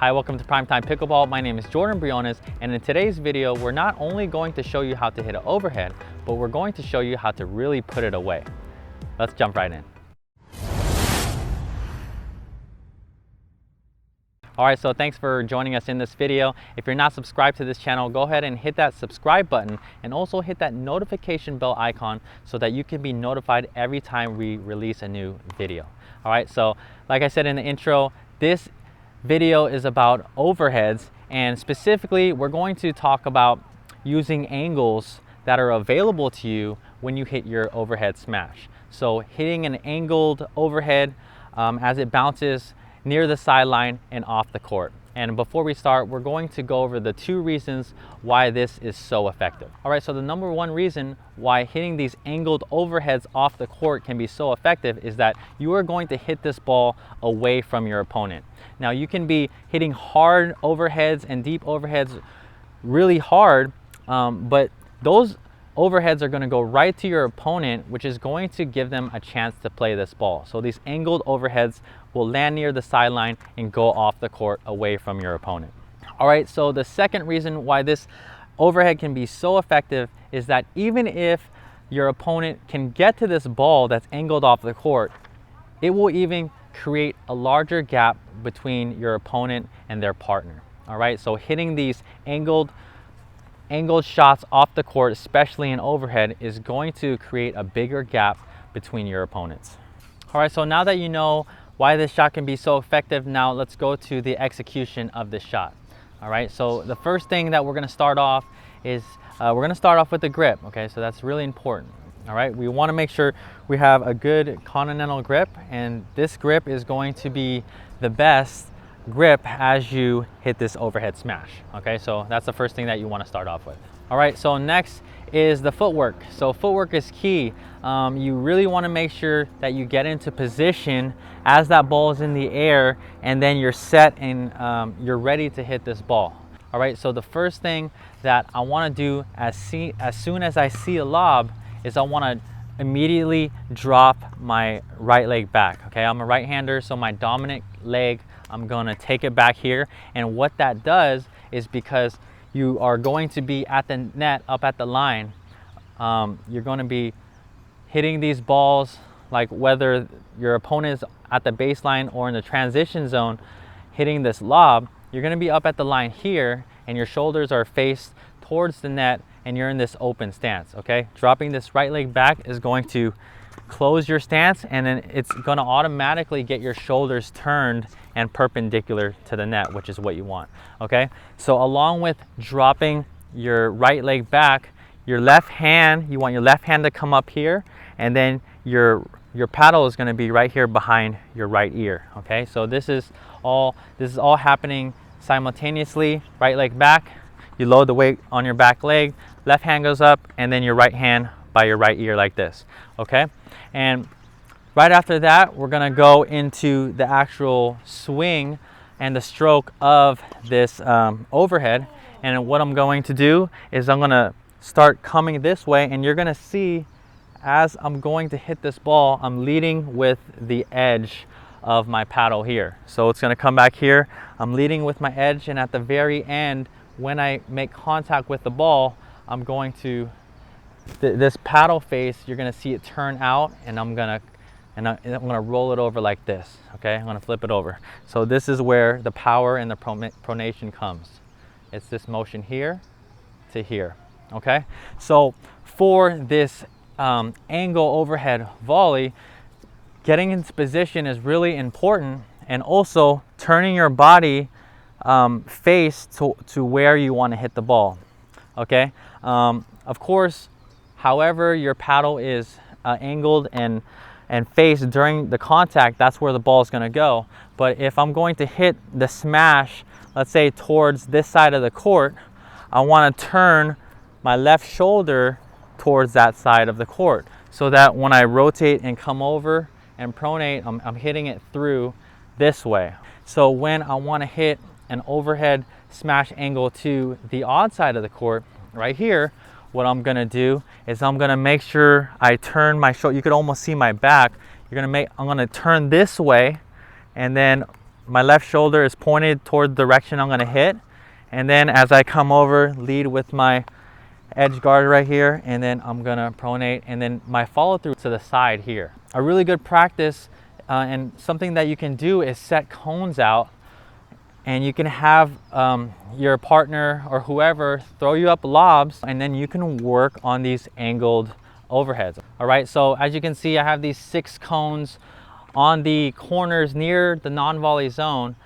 Hi, welcome to PrimeTime Pickleball. My name is Jordan Briones, and in today's video, we're not only going to show you how to hit an overhead, but we're going to show you how to really put it away. Let's jump right in. All right, so thanks for joining us in this video. If you're not subscribed to this channel, go ahead and hit that subscribe button and also hit that notification bell icon so that you can be notified every time we release a new video. All right, so like I said in the intro, this video is about overheads, and specifically we're going to talk about using angles that are available to you when you hit your overhead smash. So hitting an angled overhead as it bounces near the sideline and off the court. And before we start, we're going to go over the 2 reasons why this is so effective. All right, so the number 1 reason why hitting these angled overheads off the court can be so effective is that you are going to hit this ball away from your opponent. Now, you can be hitting hard overheads and deep overheads really hard, but those overheads are going to go right to your opponent, which is going to give them a chance to play this ball. So these angled overheads will land near the sideline and go off the court away from your opponent. All right, so the second reason why this overhead can be so effective is that even if your opponent can get to this ball that's angled off the court, it will even create a larger gap between your opponent and their partner. All right, so hitting these angled shots off the court, especially in overhead, is going to create a bigger gap between your opponents. All right, so now that you know why this shot can be so effective, now let's go to the execution of this shot. All right, so the first thing that we're going to start off is we're going to start off with the grip. Okay, so that's really important. All right, we want to make sure we have a good continental grip, and this grip is going to be the best grip as you hit this overhead smash. Okay, so that's the first thing that you want to start off with. All right, so next is the footwork. So footwork is key. You really want to make sure that you get into position as that ball is in the air, and then you're set and you're ready to hit this ball. All right, so the first thing that I want to do as soon as I see a lob is I want to immediately drop my right leg back. Okay, I'm a right-hander, so my dominant leg, I'm going to take it back here. And what that does is, because you are going to be at the net, up at the line, you're going to be hitting these balls, like whether your opponent is at the baseline or in the transition zone, hitting this lob, you're going to be up at the line here, and your shoulders are faced towards the net, and you're in this open stance. Okay, dropping this right leg back is going to close your stance, and then it's going to automatically get your shoulders turned and perpendicular to the net, which is what you want. Okay, so along with dropping your right leg back, your left hand, you want your left hand to come up here, and then your paddle is going to be right here behind your right ear. Okay, so this is all happening simultaneously. Right leg back, you load the weight on your back leg, left hand goes up, and then your right hand by your right ear like this. Okay, and right after that, we're going to go into the actual swing and the stroke of this overhead. And what I'm going to do is I'm going to start coming this way, and you're going to see as I'm going to hit this ball, I'm leading with the edge of my paddle here. So it's going to come back here, I'm leading with my edge, and at the very end, when I make contact with the ball, I'm going to, this paddle face, you're going to see it turn out, and I'm going to roll it over like this. Okay, I'm going to flip it over. So this is where the power and the pronation comes. It's this motion here to here. Okay, so for this angle overhead volley, getting into position is really important, and also turning your body face to where you want to hit the ball. Okay, of course, however your paddle is angled and faced during the contact, that's where the ball is going to go. But if I'm going to hit the smash, let's say towards this side of the court, I want to turn my left shoulder towards that side of the court, so that when I rotate and come over and pronate, I'm hitting it through this way. So when I want to hit an overhead smash angle to the odd side of the court, right here, what I'm going to do is I'm going to make sure I turn my shoulder. You could almost see my back. I'm going to turn this way, and then my left shoulder is pointed toward the direction I'm gonna hit. And then as I come over, lead with my edge guard right here, and then I'm gonna pronate, and then my follow through to the side here. A really good practice and something that you can do is set cones out, and you can have your partner or whoever throw you up lobs, and then you can work on these angled overheads. All right, so as you can see, I have these 6 cones on the corners near the non-volley zone.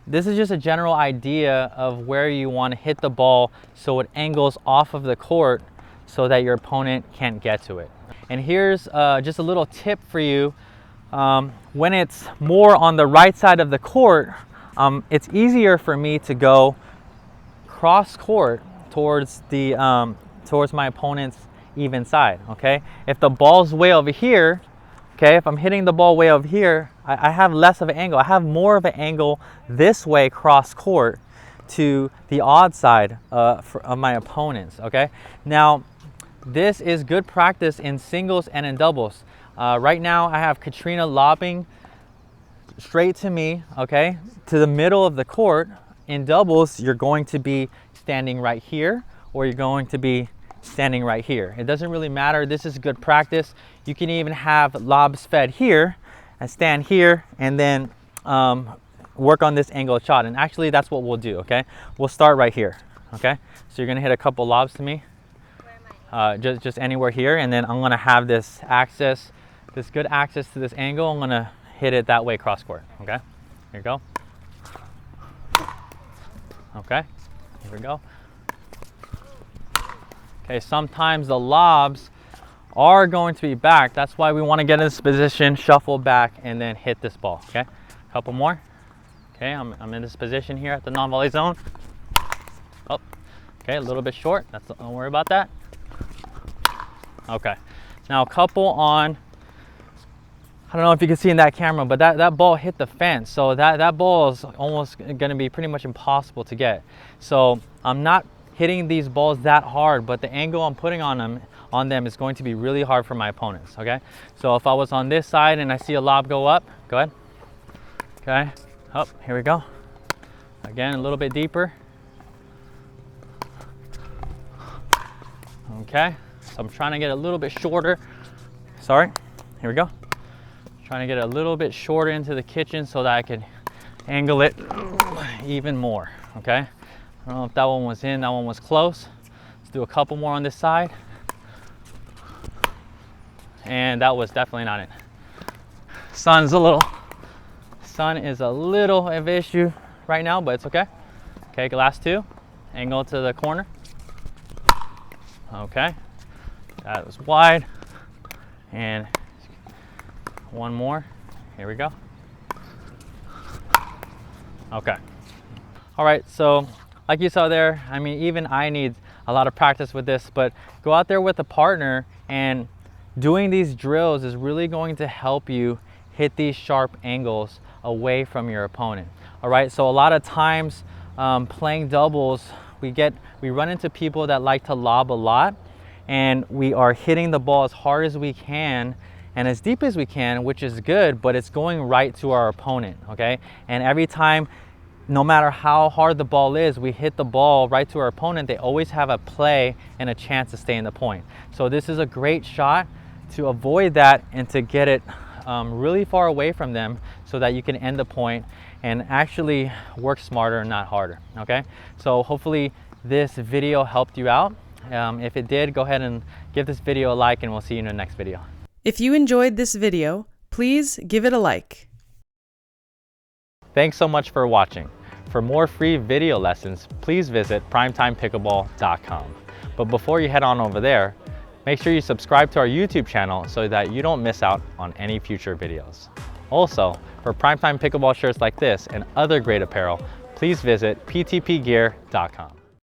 This is just a general idea of where you want to hit the ball so it angles off of the court so that your opponent can't get to it. And here's just a little tip for you. When it's more on the right side of the court, it's easier for me to go cross court towards my opponent's even side, okay? If the ball's way over here, okay, if I'm hitting the ball way over here, I have less of an angle. I have more of an angle this way cross court to the odd side of my opponents, okay? Now, this is good practice in singles and in doubles. Right now, I have Katrina lobbing straight to me, okay, to the middle of the court. In doubles, you're going to be standing right here, or you're going to be standing right here. It doesn't really matter. This is good practice. You can even have lobs fed here and stand here, and then work on this angled shot. And actually, that's what we'll do, okay? We'll start right here, okay? So you're gonna hit a couple lobs to me. Just anywhere here, and then I'm gonna have this good access to this angle. I'm gonna hit it that way cross court, okay? Here you go. Okay, here we go. Okay, sometimes the lobs are going to be back. That's why we want to get in this position, shuffle back, and then hit this ball, okay? A couple more. Okay, I'm in this position here at the non-volley zone. Oh, okay, a little bit short. Don't worry about that. Okay, now a couple on, I don't know if you can see in that camera, but that ball hit the fence. So that ball is almost gonna be pretty much impossible to get. So I'm not hitting these balls that hard, but the angle I'm putting on them is going to be really hard for my opponents, okay? So if I was on this side and I see a lob go up, go ahead. Okay, up, here we go. Again, a little bit deeper. Okay, so I'm trying to get a little bit shorter. Sorry, here we go. Trying to get a little bit shorter into the kitchen so that I can angle it even more, okay? I don't know if that one was in, that one was close. Let's do a couple more on this side. And that was definitely not in. Sun is a little of an issue right now, but it's okay. Okay, last 2. Angle to the corner. Okay, that was wide. And one more, here we go. Okay, all right, so like you saw there, I mean, even I need a lot of practice with this, but go out there with a partner, and doing these drills is really going to help you hit these sharp angles away from your opponent. All right, so a lot of times playing doubles, we run into people that like to lob a lot, and we are hitting the ball as hard as we can and as deep as we can, which is good, but it's going right to our opponent, okay? And every time, no matter how hard the ball is, we hit the ball right to our opponent, they always have a play and a chance to stay in the point. So this is a great shot to avoid that and to get it really far away from them so that you can end the point and actually work smarter and not harder, okay? So hopefully this video helped you out. If it did, go ahead and give this video a like, and we'll see you in the next video. If you enjoyed this video, please give it a like. Thanks so much for watching. For more free video lessons, please visit PrimetimePickleball.com. But before you head on over there, make sure you subscribe to our YouTube channel so that you don't miss out on any future videos. Also, for PrimeTime Pickleball shirts like this and other great apparel, please visit PTPgear.com.